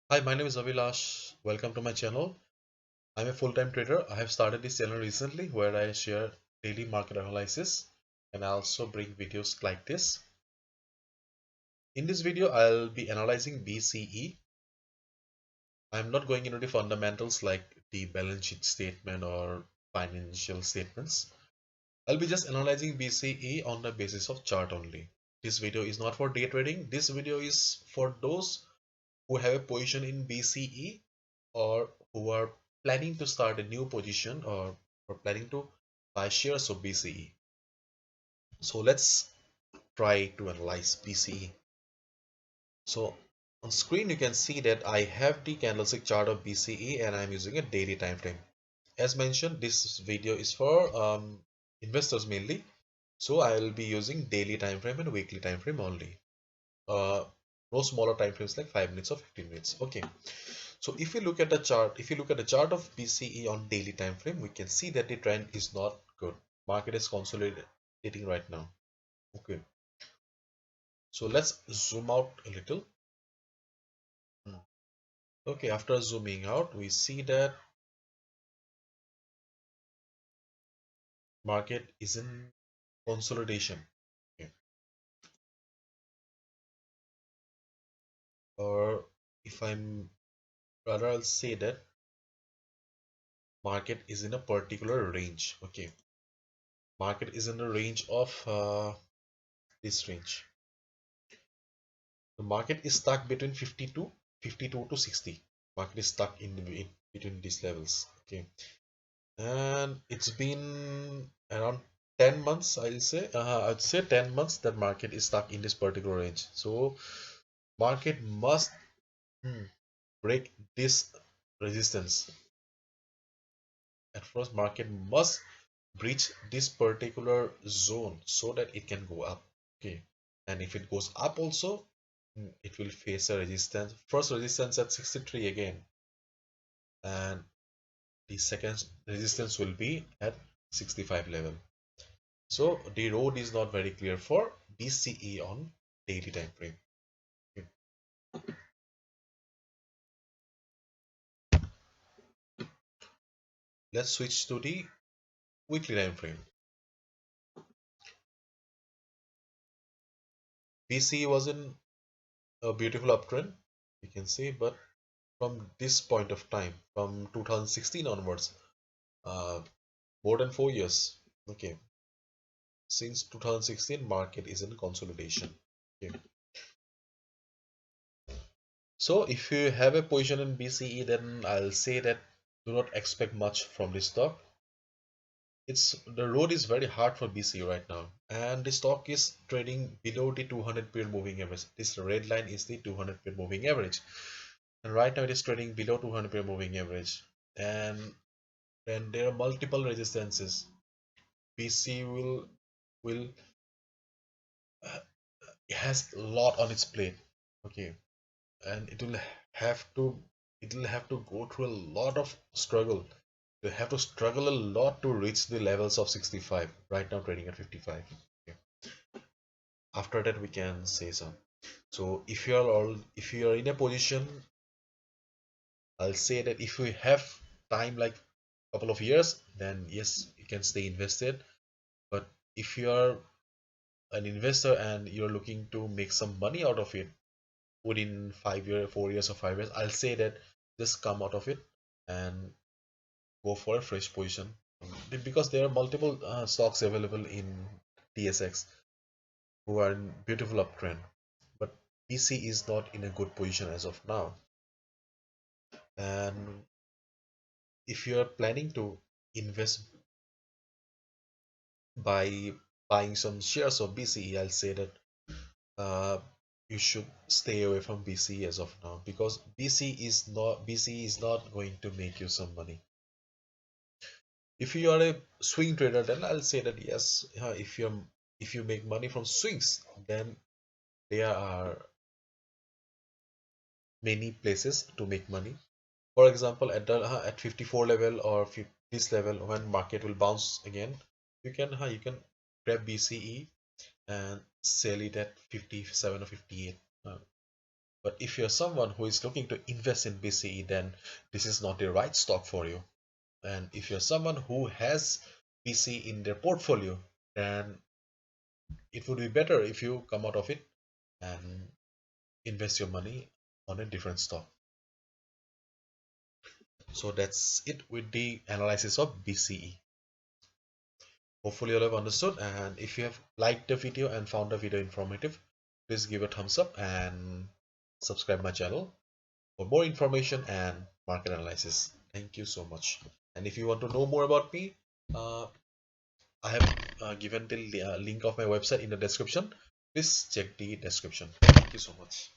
Hi, my name is Avilash. Welcome to my channel. I'm a full-time trader. I have started this channel recently where I share daily market analysis and I also bring videos like this. In this video, I'll be analyzing BCE. I'm not going into the fundamentals like the balance sheet statement or financial statements. I'll be just analyzing BCE on the basis of chart only. This video is not for day trading. This video is for those who have a position in BCE or who are planning to start a new position or planning to buy shares of BCE. So let's try to analyze BCE. So on screen you can see that I have the candlestick chart of BCE and I'm using a daily time frame. As mentioned, this video is for investors mainly. So I will be using daily time frame and weekly time frame only. Uh, no smaller time frames like 5 minutes or 15 minutes. Okay. So if you look at the chart, if you look at the chart of BCE on daily time frame, we can see that the trend is not good. Market is consolidating right now. Okay. So let's zoom out a little. Okay, after zooming out, we see that market is in consolidation. Okay. Or if I'm rather, I'll say that market is in a particular range. Okay. Market is in the range of this range. The market is stuck between 52 to 60. Market is stuck in between these levels. Okay, and it's been around 10 months. I'd say 10 months that market is stuck in this particular range. So market must break this resistance. At first, market must breach this particular zone so that it can go up. Okay, and if it goes up also, it will face a resistance. First resistance at 63 again, and the second resistance will be at 65 level. So the road is not very clear for BCE on daily time frame. Okay. Let's switch to the weekly time frame. BCE was in a beautiful uptrend, you can see, but from this point of time, from 2016 onwards, uh, more than 4 years. Okay, since 2016, market is in consolidation. Okay. So if you have a position in BCE, then I'll say that do not expect much from this stock. It's the road is very hard for BCE right now, and the stock is trading below the 200 period moving average. This red line is the 200 period moving average, and right now it is trading below 200 period moving average. And then there are multiple resistances. BCE will has a lot on its plate. Okay, and it will have to go through a lot of struggle. They have to struggle a lot to reach the levels of 65. Right now trading at 55. Okay. After that we can say some. So if you are in a position, I'll say that if you have time like a couple of years, then yes, you can stay invested. But if you are an investor and you're looking to make some money out of it within 5 years, 4 years or 5 years, I'll say that just come out of it and go for a fresh position because there are multiple stocks available in TSX who are in beautiful uptrend, but BC is not in a good position as of now. And if you are planning to invest by buying some shares of BCE, I'll say that uh, you should stay away from BCE as of now because BCE is not going to make you some money. If you are a swing trader, then I'll say that yes, if you make money from swings, then there are many places to make money. For example, at 54 level or this level, when market will bounce again, you can grab BCE and sell it at 57 or 58. Uh, But if you're someone who is looking to invest in BCE, then this is not the right stock for you. And if you're someone who has BCE in their portfolio, then it would be better if you come out of it and invest your money on a different stock. So that's it with the analysis of BCE. Hopefully you'll have understood, and if you have liked the video and found the video informative, please give a thumbs up and subscribe my channel for more information and market analysis. Thank you so much. And if you want to know more about me, I have given the link of my website in the description. Please check the description. Thank you so much.